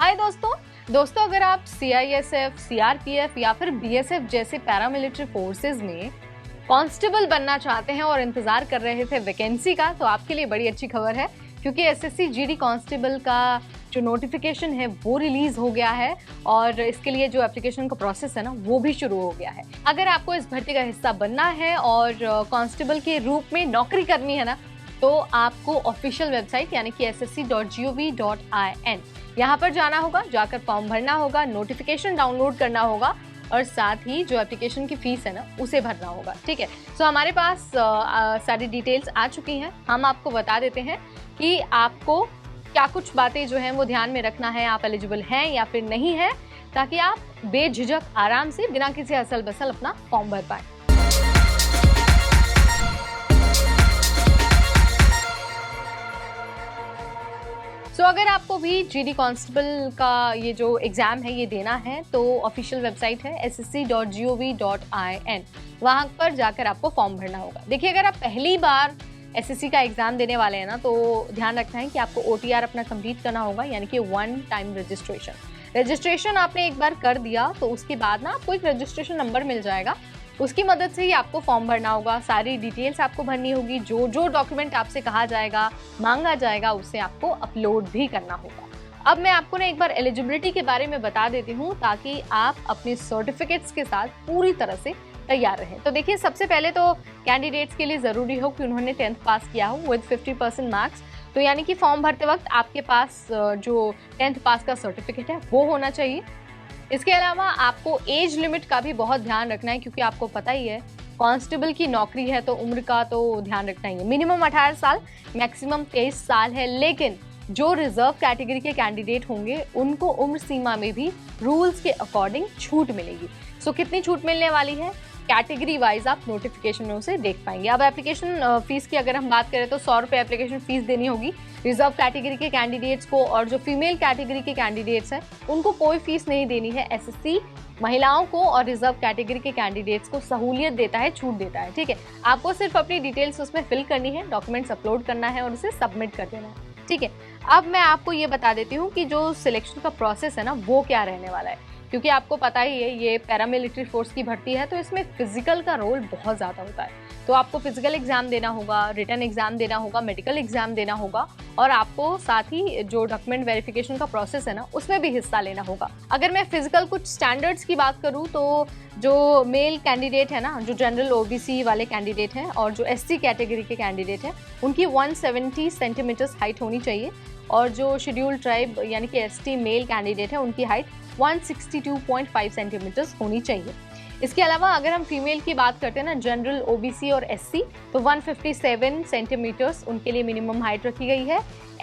हाय दोस्तों अगर आप CISF, CRPF या फिर BSF जैसे पैरामिलिट्री फोर्सेस में कांस्टेबल बनना चाहते हैं और इंतजार कर रहे थे वैकेंसी का, तो आपके लिए बड़ी अच्छी खबर है क्योंकि SSC GD कांस्टेबल का जो नोटिफिकेशन है वो रिलीज हो गया है और इसके लिए जो एप्लीकेशन का प्रोसेस है ना वो भी शुरू हो गया है। अगर आपको इस भर्ती का हिस्सा बनना है और कांस्टेबल के रूप में नौकरी करनी है ना, तो आपको ऑफिशियल वेबसाइट यानी कि ssc.gov.in यहाँ पर जाना होगा, जाकर फॉर्म भरना होगा, नोटिफिकेशन डाउनलोड करना होगा और साथ ही जो एप्लीकेशन की फीस है ना उसे भरना होगा। ठीक है, सो हमारे पास सारी डिटेल्स आ चुकी हैं। हम आपको बता देते हैं कि आपको क्या कुछ बातें जो हैं वो ध्यान में रखना है, आप एलिजिबल हैं या फिर नहीं है, ताकि आप बेझिझक आराम से बिना किसी असल बसल अपना फॉर्म भर पाए। तो अगर आपको भी GD कांस्टेबल का ये जो एग्जाम है ये देना है तो ऑफिशियल वेबसाइट है ssc.gov.in, वहां पर जाकर आपको फॉर्म भरना होगा। देखिए, अगर आप पहली बार SSC का एग्जाम देने वाले हैं ना, तो ध्यान रखना है कि आपको OTR अपना कंप्लीट करना होगा, यानी कि वन टाइम रजिस्ट्रेशन आपने एक बार कर दिया तो उसके बाद ना आपको एक रजिस्ट्रेशन नंबर मिल जाएगा, उसकी मदद से ही आपको फॉर्म भरना होगा। सारी डिटेल्स आपको भरनी होगी, जो जो डॉक्यूमेंट आपसे कहा जाएगा, मांगा जाएगा, उसे आपको अपलोड भी करना होगा। अब मैं आपको ना एक बार एलिजिबिलिटी के बारे में बता देती हूँ ताकि आप अपने सर्टिफिकेट्स के साथ पूरी तरह से तैयार रहें। तो देखिए, सबसे पहले तो कैंडिडेट्स के लिए ज़रूरी हो कि उन्होंने 10th पास किया हो विद 50% मार्क्स। तो यानी कि फॉर्म भरते वक्त आपके पास जो 10th पास का सर्टिफिकेट है वो होना चाहिए। इसके अलावा आपको एज लिमिट का भी बहुत ध्यान रखना है, क्योंकि आपको पता ही है कांस्टेबल की नौकरी है तो उम्र का तो ध्यान रखना ही है। मिनिमम 18 साल, मैक्सिमम 23 साल है, लेकिन जो रिजर्व कैटेगरी के कैंडिडेट होंगे उनको उम्र सीमा में भी रूल्स के अकॉर्डिंग छूट मिलेगी। सो कितनी छूट मिलने वाली है, कैटेगरी वाइज आप नोटिफिकेशन में उसे देख पाएंगे। अब एप्लीकेशन फीस की अगर हम बात करें तो 100 रुपये एप्लीकेशन फीस देनी होगी रिजर्व कैटेगरी के कैंडिडेट्स को, और जो फीमेल कैटेगरी के कैंडिडेट्स हैं उनको कोई फीस नहीं देनी है। SSC महिलाओं को और रिजर्व कैटेगरी के कैंडिडेट्स को सहूलियत देता है, छूट देता है। ठीक है, आपको सिर्फ अपनी डिटेल्स उसमें फिल करनी है, डॉक्यूमेंट्स अपलोड करना है और उसे सबमिट कर देना है। ठीक है, अब मैं आपको ये बता देती हूँ कि जो सिलेक्शन का प्रोसेस है ना वो क्या रहने वाला है, क्योंकि आपको पता ही है ये पैरामिलिट्री फोर्स की भर्ती है तो इसमें फिजिकल का रोल बहुत ज़्यादा होता है। तो आपको फिजिकल एग्जाम देना होगा, रिटन एग्जाम देना होगा, मेडिकल एग्जाम देना होगा और आपको साथ ही जो डॉक्यूमेंट वेरिफिकेशन का प्रोसेस है ना उसमें भी हिस्सा लेना होगा। अगर मैं फिजिकल कुछ स्टैंडर्ड्स की बात करूँ तो जो मेल कैंडिडेट है ना, जो जनरल OBC वाले कैंडिडेट हैं और जो SC कैटेगरी के कैंडिडेट हैं, उनकी 170 सेंटीमीटर्स हाइट होनी चाहिए, और जो शेड्यूल ट्राइब यानी कि ST मेल कैंडिडेट है उनकी हाइट 162.5 सेंटीमीटर्स होनी चाहिए। इसके अलावा अगर हम फीमेल की बात करते हैं ना, जनरल OBC और SC, तो 157 सेंटीमीटर्स उनके लिए मिनिमम हाइट रखी गई है।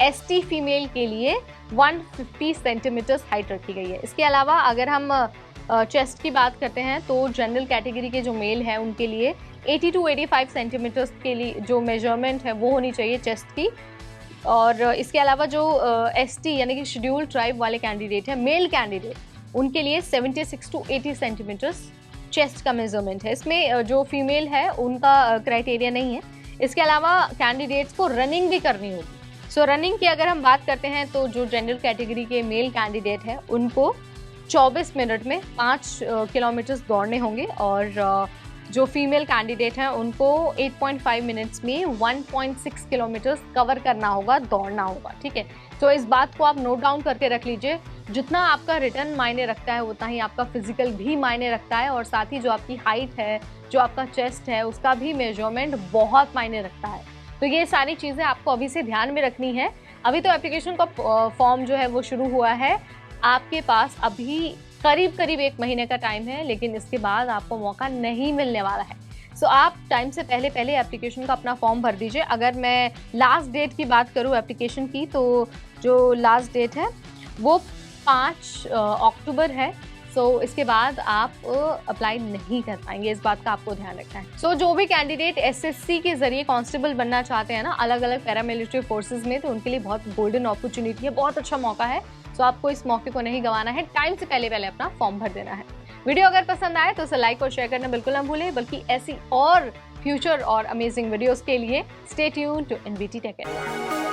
ST फीमेल के लिए 150 सेंटीमीटर्स हाइट रखी गई है। इसके अलावा अगर हम चेस्ट की बात करते हैं तो जनरल कैटेगरी के जो मेल है उनके लिए 80 to 85 सेंटीमीटर्स के लिए जो मेजरमेंट है वो होनी चाहिए चेस्ट की। और इसके अलावा जो ST यानी कि शेड्यूल ट्राइब वाले कैंडिडेट है, मेल कैंडिडेट, उनके लिए 76 to 80 सेंटीमीटर्स चेस्ट का मेजरमेंट है। इसमें जो फीमेल है उनका क्राइटेरिया नहीं है। इसके अलावा कैंडिडेट्स को रनिंग भी करनी होगी। सो रनिंग की अगर हम बात करते हैं तो जो जनरल कैटेगरी के मेल कैंडिडेट है उनको 24 मिनट में 5 किलोमीटर्स दौड़ने होंगे, और जो फीमेल कैंडिडेट हैं उनको 8.5 मिनट्स में 1.6 किलोमीटर्स कवर करना होगा, दौड़ना होगा। ठीक है, तो इस बात को आप नोट डाउन करके रख लीजिए। जितना आपका रिटर्न मायने रखता है उतना ही आपका फिजिकल भी मायने रखता है, और साथ ही जो आपकी हाइट है, जो आपका चेस्ट है, उसका भी मेजरमेंट बहुत मायने रखता है। तो ये सारी चीज़ें आपको अभी से ध्यान में रखनी है। अभी तो एप्लीकेशन का फॉर्म जो है वो शुरू हुआ है, आपके पास अभी करीब 1 महीने का टाइम है, लेकिन इसके बाद आपको मौका नहीं मिलने वाला है। सो आप टाइम से पहले एप्लीकेशन का अपना फॉर्म भर दीजिए। अगर मैं लास्ट डेट की बात करूँ एप्लीकेशन की, तो जो लास्ट डेट है वो 5 अक्टूबर है। सो इसके बाद आप अप्लाई नहीं कर पाएंगे, इस बात का आपको ध्यान रखना है। सो जो भी कैंडिडेट SSC के जरिए कांस्टेबल बनना चाहते हैं ना अलग अलग पैरामिलिट्री फोर्सेज में, तो उनके लिए बहुत गोल्डन अपॉर्चुनिटी है, बहुत अच्छा मौका है। सो आपको इस मौके को नहीं गंवाना है, टाइम से पहले अपना फॉर्म भर देना है। वीडियो अगर पसंद आए तो उसे लाइक और शेयर करना बिल्कुल ना भूलें, बल्कि ऐसी और फ्यूचर और अमेजिंग वीडियोस के लिए stay tuned to NBT Tech India।